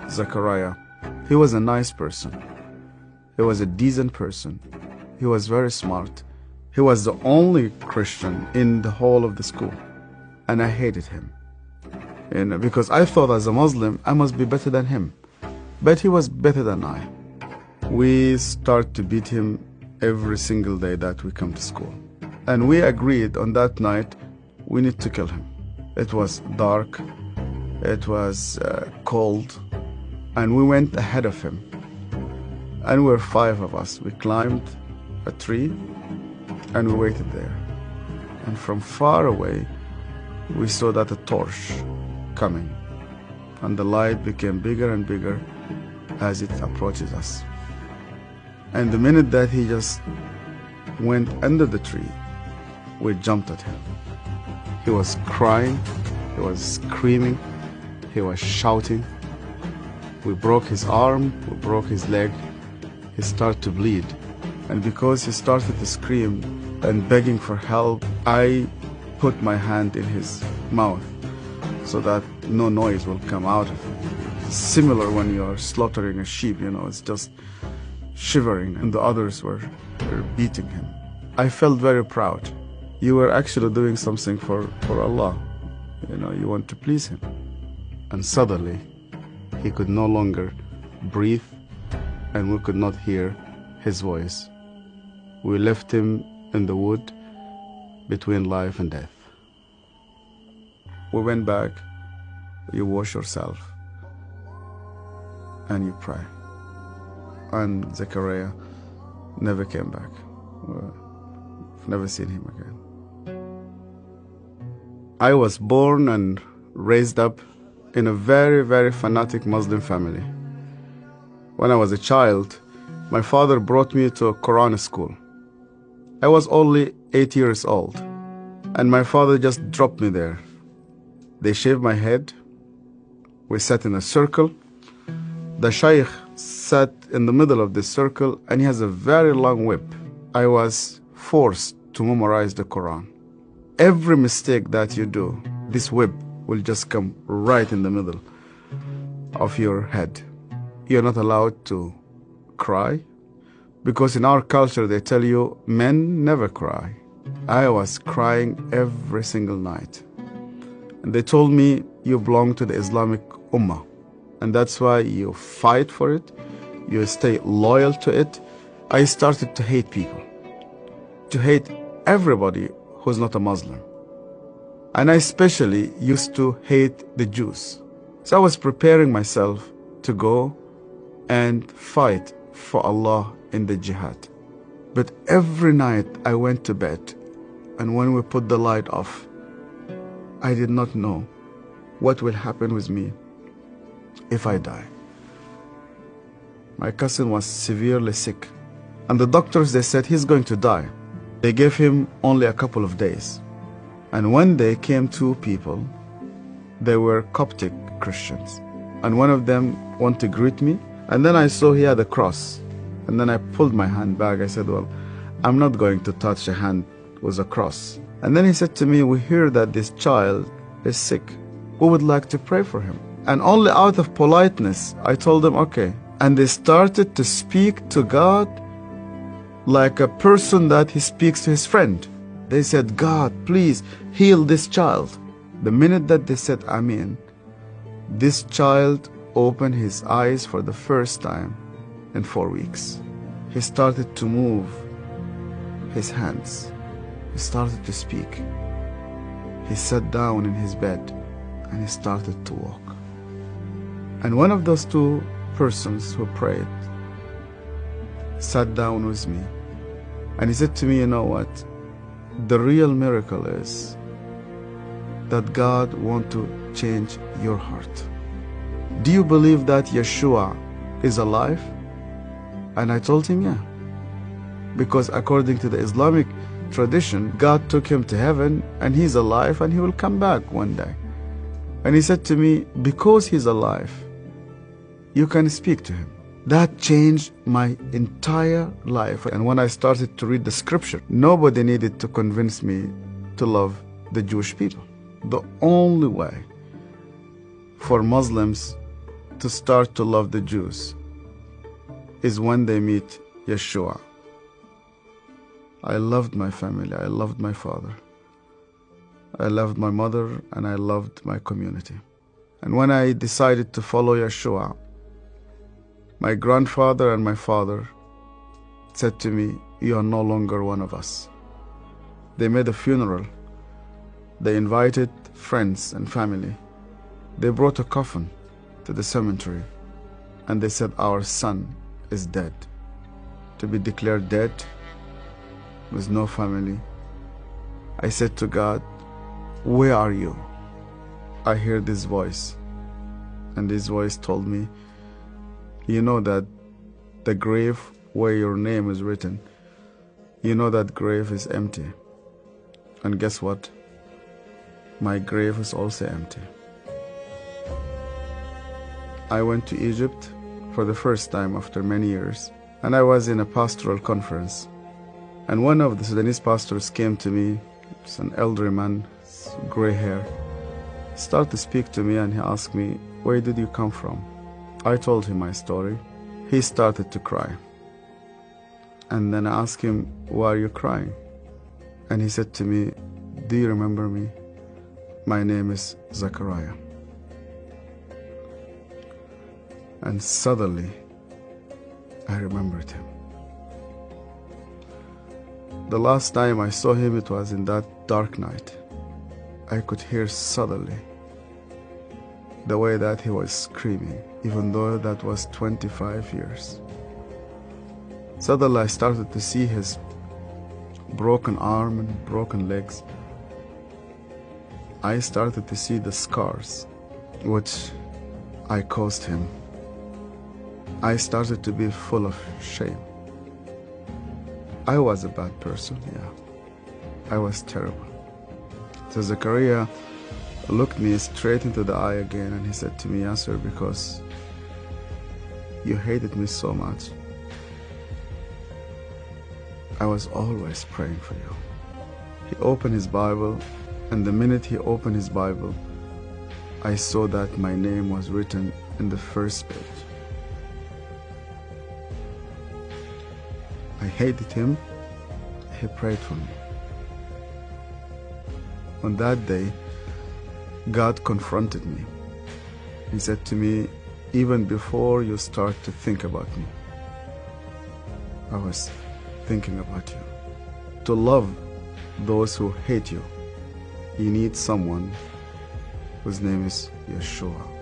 Zechariah. He was a nice person. He was a decent person. He was very smart. He was the only Christian in the whole of the school. And I hated him. Because I thought as a Muslim, I must be better than him. But he was better than I. We start to beat him every single day that we come to school. And we agreed on that night, we need to kill him. It was dark. It was cold. And we went ahead of him. And we were 5 of us. We climbed a tree and we waited there. And from far away, we saw that a torch coming. And the light became bigger and bigger as it approaches us. And the minute that he just went under the tree, we jumped at him. He was crying, he was screaming, he was shouting. We broke his arm, we broke his leg. He started to bleed. And because he started to scream and begging for help, I put my hand in his mouth so that no noise will come out of it. Similar when you are slaughtering a sheep, it's just shivering, and the others were beating him. I felt very proud. You were actually doing something for Allah. You want to please Him. And suddenly, he could no longer breathe, and we could not hear his voice. We left him in the wood between life and death. We went back, you wash yourself, and you pray. And Zechariah never came back. We've never seen him again. I was born and raised up in a very, very fanatic Muslim family. When I was a child, my father brought me to a Quran school. I was only 8 years old, and my father just dropped me there. They shaved my head. We sat in a circle. The Shaykh sat in the middle of this circle, and he has a very long whip. I was forced to memorize the Quran. Every mistake that you do, this whip will just come right in the middle of your head. You're not allowed to cry, because in our culture they tell you men never cry. I was crying every single night. And they told me, you belong to the Islamic Ummah, and that's why you fight for it, you stay loyal to it. I started to hate people, to hate everybody who's not a Muslim. And I especially used to hate the Jews. So I was preparing myself to go and fight for Allah in the jihad. But every night I went to bed, and when we put the light off, I did not know what will happen with me if I die. My cousin was severely sick, and the doctors, they said he's going to die. They gave him only a couple of days. And one day came 2 people. They were Coptic Christians, and one of them wanted to greet me, and then I saw he had a cross, and then I pulled my hand back. I said, well, I'm not going to touch a hand with a cross. And then he said to me, we hear that this child is sick. We would like to pray for him. And only out of politeness, I told them, okay. And they started to speak to God like a person that he speaks to his friend. They said, God, please heal this child. The minute that they said Amen, this child opened his eyes for the first time in 4 weeks. He started to move his hands. He started to speak. He sat down in his bed and he started to walk. And one of those 2 persons who prayed sat down with me, and he said to me, you know what? The real miracle is that God wants to change your heart. Do you believe that Yeshua is alive? And I told him, yeah. Because according to the Islamic tradition, God took him to heaven, and he's alive, and he will come back one day. And he said to me, because he's alive, you can speak to him. That changed my entire life. And when I started to read the scripture, nobody needed to convince me to love the Jewish people. The only way for Muslims to start to love the Jews is when they meet Yeshua. I loved my family, I loved my father, I loved my mother, and I loved my community. And when I decided to follow Yeshua, my grandfather and my father said to me, "You are no longer one of us." They made a funeral. They invited friends and family. They brought a coffin to the cemetery, and they said, "Our son is dead." To be declared dead with no family, I said to God, "Where are you?" I heard this voice, and this voice told me, "You know that the grave where your name is written, you know that grave is empty." And guess what? My grave is also empty. I went to Egypt for the first time after many years, and I was in a pastoral conference. And one of the Sudanese pastors came to me, it's an elderly man, gray hair, started to speak to me, and he asked me, "Where did you come from?" I told him my story. He started to cry. And then I asked him, "Why are you crying?" And he said to me, "Do you remember me? My name is Zachariah." And suddenly, I remembered him. The last time I saw him, it was in that dark night. I could hear suddenly the way that he was screaming, even though that was 25 years. Suddenly I started to see his broken arm and broken legs. I started to see the scars which I caused him. I started to be full of shame. I was a bad person, yeah. I was terrible. So Zechariah looked me straight into the eye again, and he said to me, "Yasser, because you hated me so much, I was always praying for you." He opened his Bible, and the minute he opened his Bible, I saw that my name was written in the first page. I hated him. He prayed for me. On that day, God confronted me. He said to me, "Even before you start to think about me, I was thinking about you. To love those who hate you, you need someone whose name is Yeshua."